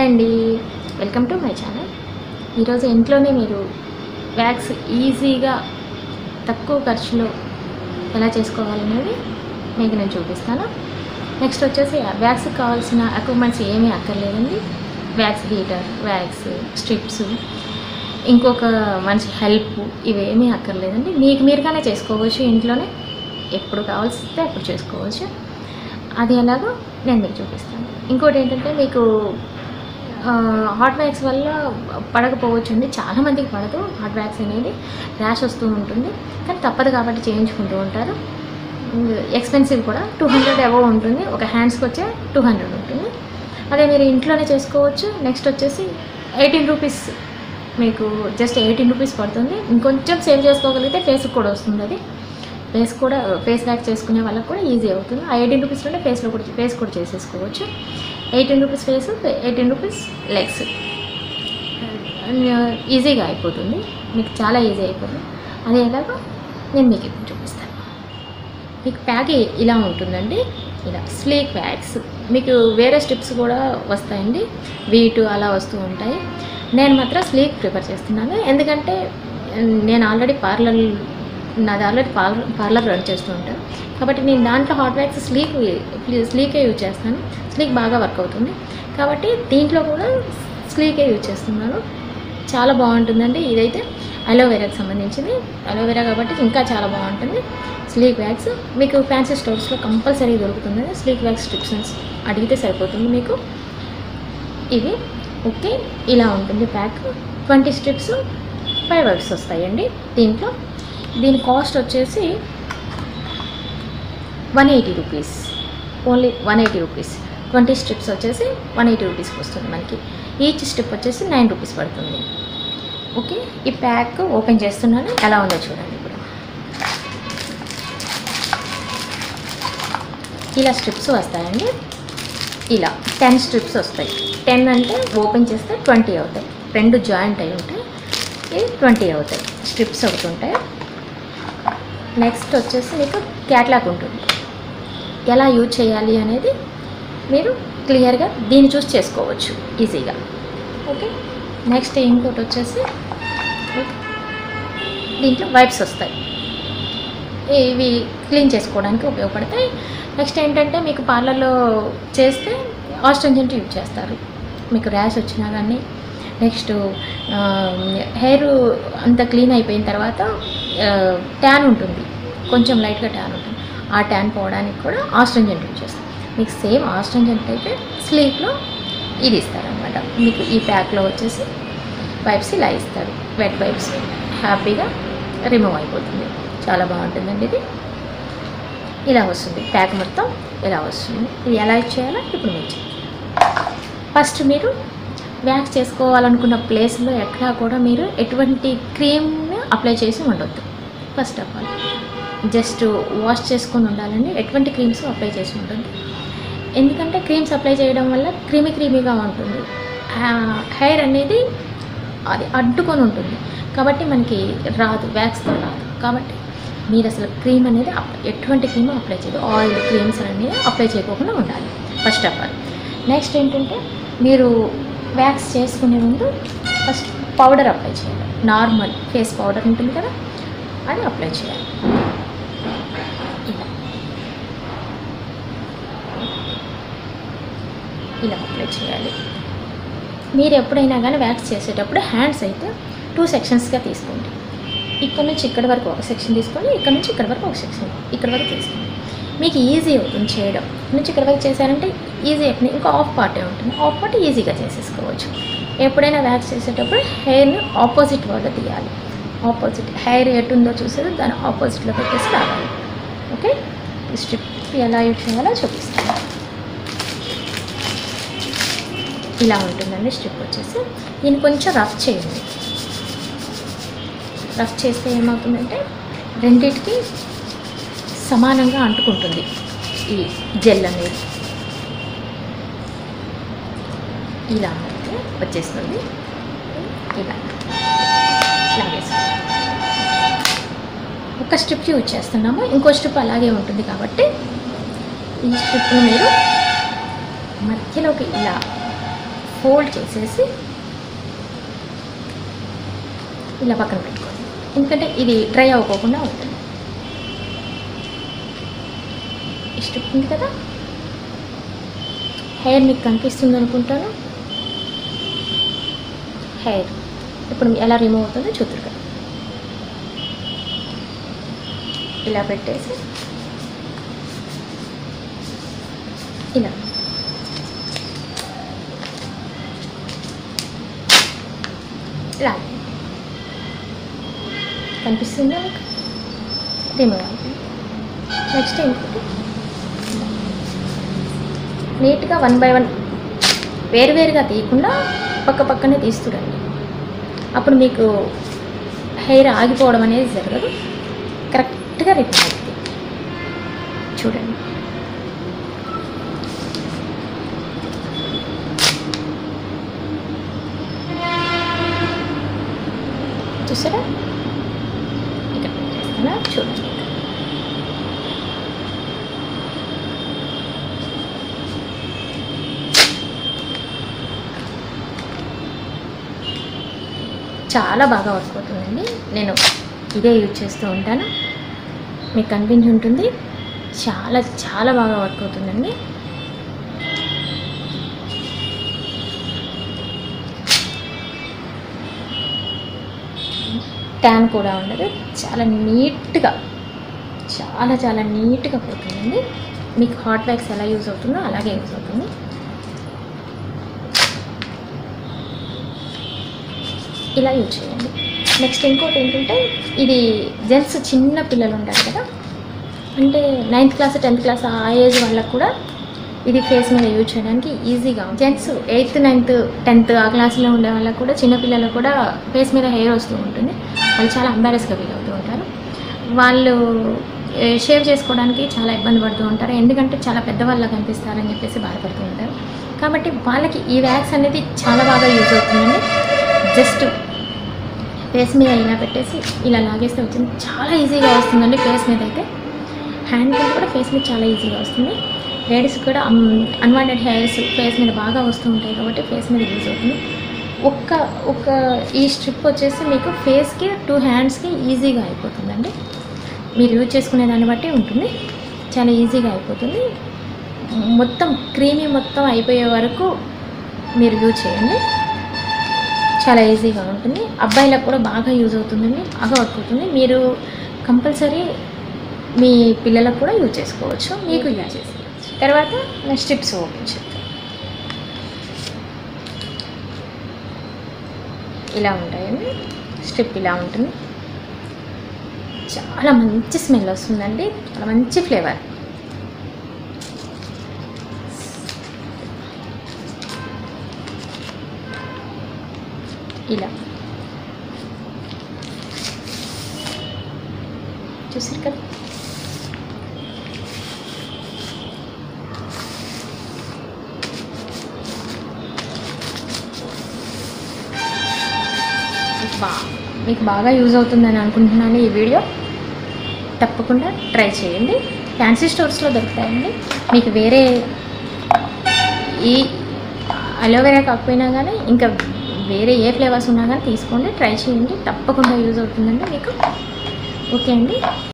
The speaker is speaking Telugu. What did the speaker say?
అండి, వెల్కమ్ టు మై ఛానల్. ఈరోజు ఇంట్లోనే మీరు వ్యాక్స్ ఈజీగా తక్కువ ఖర్చులో ఎలా చేసుకోవాలనేది మీకు నేను చూపిస్తాను. నెక్స్ట్ వచ్చేసి వ్యాక్స్కి కావాల్సిన ఎక్విప్మెంట్స్ ఏమీ అక్కర్లేదండి. వ్యాక్స్ హీటర్, వ్యాక్స్ స్ట్రిప్స్, ఇంకొక మంచి హెల్ప్ ఇవేమీ అక్కర్లేదండి. మీకు మీరుగానే చేసుకోవచ్చు ఇంట్లోనే. ఎప్పుడు కావాల్సితే అప్పుడు చేసుకోవచ్చు. అది ఎలాగో నేను మీకు చూపిస్తాను. ఇంకోటి ఏంటంటే, మీకు హాట్ వ్యాక్స్ వల్ల పడకపోవచ్చు అండి. చాలామందికి పడదు హాట్ వ్యాక్స్ అనేది. ర్యాష్ వస్తూ ఉంటుంది, కానీ తప్పదు కాబట్టి చేయించుకుంటూ ఉంటారు. ఎక్స్పెన్సివ్ కూడా 200 అబవ్ ఉంటుంది. ఒక హ్యాండ్స్కి వచ్చే 200 ఉంటుంది. అదే మీరు ఇంట్లోనే చేసుకోవచ్చు. నెక్స్ట్ వచ్చేసి 18 రూపీస్, మీకు జస్ట్ 18 రూపీస్ పడుతుంది. ఇంకొంచెం సేవ్ చేసుకోగలిగితే ఫేస్కి కూడా వస్తుంది. అది ఫేస్ వ్యాక్స్ చేసుకునే వాళ్ళకి కూడా ఈజీ అవుతుంది. ఆ 18 రూపీస్లోనే ఫేస్ కూడా చేసేసుకోవచ్చు. 18 రూపీస్ ఫేస్, 18 రూపీస్ లెగ్స్. ఈజీగా అయిపోతుంది, మీకు చాలా ఈజీ అయిపోతుంది. అది ఎలాగో నేను మీకు ఇప్పుడు చూపిస్తాను. మీకు ప్యాక్ ఇలా ఉంటుందండి. ఇలా స్లీక్ వ్యాక్స్. మీకు వేరే స్ట్రిప్స్ కూడా వస్తాయండి, వీటు అలా వస్తూ ఉంటాయి. నేను మాత్రం స్లీక్ ప్రిఫర్ చేస్తున్నాను. ఎందుకంటే నేను ఆల్రెడీ నాది ఆల్రెడీ పార్లర్ రన్ చేస్తూ ఉంటాను కాబట్టి నేను దాంట్లో హాట్ వ్యాక్స్ స్లీకే యూజ్ చేస్తాను. స్లీక్ బాగా వర్క్ అవుతుంది కాబట్టి దీంట్లో కూడా స్లీకే యూజ్ చేస్తున్నాను. చాలా బాగుంటుందండి. ఇదైతే అలోవెరాకి సంబంధించింది. అలోవెరా కాబట్టి ఇంకా చాలా బాగుంటుంది స్లీక్ వ్యాక్స్. మీకు ఫ్యాన్సీ స్టోర్స్లో కంపల్సరీ దొరుకుతుంది స్లీక్ వ్యాక్స్ స్ట్రిప్స్. అడిగితే సరిపోతుంది మీకు. ఇవి ఓకే, ఇలా ఉంటుంది ప్యాక్. 20 స్ట్రిప్స్ 5 వ్యాక్స్ వస్తాయండి దీంట్లో. దీని కాస్ట్ వచ్చేసి 180 రూపీస్, ఓన్లీ 180 రూపీస్. 20 స్ట్రిప్స్ వచ్చేసి 180 రూపీస్కి వస్తుంది మనకి. ఈచ్ స్ట్రిప్ వచ్చేసి 9 రూపీస్ పడుతుంది. ఓకే, ఈ ప్యాక్ ఓపెన్ చేస్తున్నాను, ఎలా ఉందో చూడండి. ఇప్పుడు ఇలా స్ట్రిప్స్ వస్తాయండి. ఇలా 10 స్ట్రిప్స్ వస్తాయి. 10 అంటే ఓపెన్ చేస్తే 20 అవుతాయి. 2 జాయింట్ అయి ఉంటాయి, ఇవి 20 అవుతాయి. స్ట్రిప్స్ అవుతుంటాయి. నెక్స్ట్ వచ్చేసి మీకు క్యాట్లాగ్ ఉంటుంది. ఎలా యూజ్ చేయాలి అనేది మీరు క్లియర్గా దీన్ని చూస్ చేసుకోవచ్చు ఈజీగా. ఓకే, నెక్స్ట్ ఇంకోటి వచ్చేసి దీంట్లో వైప్స్ వస్తాయి. ఇవి క్లీన్ చేసుకోవడానికి ఉపయోగపడతాయి. నెక్స్ట్ ఏంటంటే, మీకు పార్లర్లో చేస్తే ఆస్ట్రింజెంట్ యూజ్ చేస్తారు. మీకు ర్యాష్ వచ్చినా కానీ, నెక్స్ట్ హెయిర్ అంతా క్లీన్ అయిపోయిన తర్వాత ట్యాన్ ఉంటుంది, కొంచెం లైట్గా ట్యాన్ ఉంటుంది. ఆ ట్యాన్ పోవడానికి కూడా ఆస్ట్రింజెంట్ యూజ్ చేస్తారు. మీకు సేమ్ ఆస్ట్రింజెంట్ అయితే స్లీక్లో ఇది ఇస్తారనమాట. మీకు ఈ ప్యాక్లో వచ్చేసి వైప్స్ ఇలా ఇస్తారు. వెట్ వైప్స్ హ్యాపీగా రిమూవ్ అయిపోతుంది. చాలా బాగుంటుందండి. ఇది ఇలా వస్తుంది ప్యాక్ మొత్తం, ఇలా వస్తుంది. ఇది ఎలా చేయాలో ఇప్పుడు మీరు ఫస్ట్ మీరు వ్యాక్స్ చేసుకోవాలనుకున్న ప్లేస్లో ఎక్కడా కూడా మీరు ఎటువంటి క్రీమ్ని అప్లై చేసి ఉండొద్దు. First of all just wash చేసుకొని ఉండాలండి. ఎటువంటి క్రీమ్స్ అప్లై చేసి ఉండొద్దు. ఎందుకంటే క్రీమ్స్ అప్లై చేయడం వల్ల క్రీమీగా ఉంటుంది. హెయిర్ అనేది అది అడ్డుకొని ఉంటుంది కాబట్టి మనకి రాదు, వ్యాక్స్తో రాదు. కాబట్టి మీరు అసలు క్రీమ్ అనేది ఎటువంటి క్రీమ్ అప్లై చేయదు. ఆయిల్ క్రీమ్స్ అనేది అప్లై చేయకుండా ఉండాలి ఫస్ట్ ఆఫ్ ఆల్. నెక్స్ట్ ఏంటంటే, మీరు వ్యాక్స్ చేసుకునే ముందు ఫస్ట్ పౌడర్ అప్లై చేయాలి. నార్మల్ ఫేస్ పౌడర్ ఉంటుంది కదా, అది అప్లై చేయాలి. ఇలా అప్లై చేయాలి. మీరు ఎప్పుడైనా కానీ వ్యాక్స్ చేసేటప్పుడు హ్యాండ్స్ అయితే 2 సెక్షన్స్గా తీసుకోండి. ఇక్కడ నుంచి ఇక్కడ వరకు ఒక సెక్షన్ తీసుకోండి, ఇక్కడ నుంచి ఇక్కడ వరకు ఒక సెక్షన్, ఇక్కడ వరకు తీసుకోండి. మీకు ఈజీ అవుతుంది చేయడం. ఇక్కడ నుంచి ఇక్కడ వరకు చేశారంటే ఈజీ అవుతుంది. ఇంకా ఆఫ్ పార్టే ఉంటుంది, ఆఫ్ పార్ట్ ఈజీగా చేసేసుకోవచ్చు. ఎప్పుడైనా వ్యాక్స్ చేసేటప్పుడు హెయిర్ని ఆపోజిట్ వల్ల తీయాలి. ఆపోజిట్ హెయిర్ ఎటుందో చూసేది దాని ఆపోజిట్లో పెట్టేసి రావాలి. ఓకే, ఈ స్ట్రిప్ ఎలా యూజ్ చేయాలో చూపిస్తాను. ఇలా ఉంటుందండి స్ట్రిప్ వచ్చేసి. దీన్ని కొంచెం రఫ్ చేయండి. రఫ్ చేస్తే ఏమవుతుందంటే రెండింటికి సమానంగా అంటుకుంటుంది ఈ జెల్ అనేది. ఇలా అంటే వచ్చేస్తుంది. ఇలా లాగేసుకోండి. ఒక స్ట్రిప్ యూజ్ చేస్తున్నాము, ఇంకో స్ట్రిప్ అలాగే ఉంటుంది కాబట్టి ఈ స్ట్రిప్ను మీరు మధ్యలోకి ఇలా ఫోల్డ్ చేసేసి ఇలా పక్కన పెట్టుకోండి, ఎందుకంటే ఇది డ్రై అవ్వకుండా ఉంటుంది. ఇష్టం ఉంది కదా, హెయిర్ మీకు కనిపిస్తుంది అనుకుంటాను. హెయిర్ ఇప్పుడు ఎలా రిమూవ్ అవుతుందో చూద్దరు కదా. ఇలా పెట్టేసి ఇలా ఇలా కనిపిస్తుందా మీకు, రిమూవ్ అవుతుంది. నెక్స్ట్ ఇంకోటి నీట్గా 1 by 1 వేరువేరుగా తీయకుండా పక్క పక్కనే తీస్తురండి. అప్పుడు మీకు హెయిర్ ఆగిపోవడం అనేది జరగదు, కరెక్ట్గా రిమూవ్ అవుతుంది. చూడండి, చూసారా, ఇక్కడ చేస్తున్నా చూడండి. చాలా బాగా వర్క్ అవుతుందండి. నేను ఇదే యూజ్ చేస్తూ ఉంటాను, మీకు కనిపించి ఉంటుంది. చాలా చాలా బాగా వర్క్ అవుతుందండి. ట్యాన్ కూడా ఉండదు, చాలా నీట్గా చాలా నీట్గా పోతుందండి. మీకు హాట్ వ్యాక్స్ ఎలా యూజ్ అవుతుందో అలాగే యూజ్ అవుతుంది. ఇలా యూజ్ చేయండి. నెక్స్ట్ ఇంకోటి ఏంటంటే, ఇది జెంట్స్ చిన్న పిల్లలు ఉంటారు కదా, అంటే 9th క్లాస్ 10th క్లాస్ ఆ ఏజ్ వాళ్ళకు కూడా ఇది ఫేస్ మీద యూజ్ చేయడానికి ఈజీగా. జెంట్స్ 8th 9th 10th ఆ క్లాస్లో ఉండే వాళ్ళకు కూడా, చిన్నపిల్లలకు కూడా ఫేస్ మీద హెయిర్ వస్తూ ఉంటుంది. వాళ్ళు చాలా ఎంబారెస్గా ఫీల్ అవుతూ ఉంటారు. వాళ్ళు షేవ్ చేసుకోవడానికి చాలా ఇబ్బంది పడుతూ ఉంటారు, ఎందుకంటే చాలా పెద్దవాళ్ళగా కనిపిస్తారని చెప్పేసి బాధపడుతూ ఉంటారు. కాబట్టి వాళ్ళకి ఈ వ్యాక్స్ అనేది చాలా బాగా యూజ్ అవుతుందండి. జస్ట్ ఫేస్ మీద ఇలా పెట్టేసి ఇలా లాగేస్తే వచ్చింది, చాలా ఈజీగా వస్తుందండి. ఫేస్ మీద అయితే హ్యాండ్ కూడా ఫేస్ మీద చాలా ఈజీగా వస్తుంది. లేడీస్ కూడా అన్వాంటెడ్ హెయిర్స్ ఫేస్ మీద బాగా వస్తూ ఉంటాయి కాబట్టి ఫేస్ మీద యూజ్ అవుతుంది. ఒక్క ఈ స్ట్రిప్ వచ్చేసి మీకు ఫేస్కి 2 హ్యాండ్స్కి ఈజీగా అయిపోతుందండి. మీరు యూజ్ చేసుకునే దాన్ని బట్టి ఉంటుంది, చాలా ఈజీగా అయిపోతుంది. మొత్తం క్రీమీ మొత్తం అయిపోయే వరకు మీరు యూజ్ చేయండి, చాలా ఈజీగా ఉంటుంది. అబ్బాయిలకు కూడా బాగా యూజ్ అవుతుందండి, బాగా వర్క్ అవుతుంది. మీరు కంపల్సరీ మీ పిల్లలకు కూడా యూజ్ చేసుకోవచ్చు, మీకు యూజ్ చేసుకోవచ్చు. తర్వాత స్ట్రిప్స్ ఓపెన్ చేద్దాం. ఇలా ఉంటాయండి, స్ట్రిప్ ఇలా ఉంటుంది. చాలా మంచి స్మెల్ వస్తుందండి, చాలా మంచి ఫ్లేవర్. ఇలా చూసారు కదా, మీకు బాగా యూజ్ అవుతుందని అనుకుంటున్నాను ఈ వీడియో. తప్పకుండా ట్రై చేయండి. ఫ్యాన్సీ స్టోర్స్లో దొరుకుతాయండి. మీకు వేరే ఈ అలోవెరా కాకపోయినా కానీ ఇంకా వేరే ఏ ఫ్లేవర్స్ ఉన్నా కానీ తీసుకోండి, ట్రై చేయండి, తప్పకుండా యూజ్ అవుతుందండి మీకు. ఓకే అండి.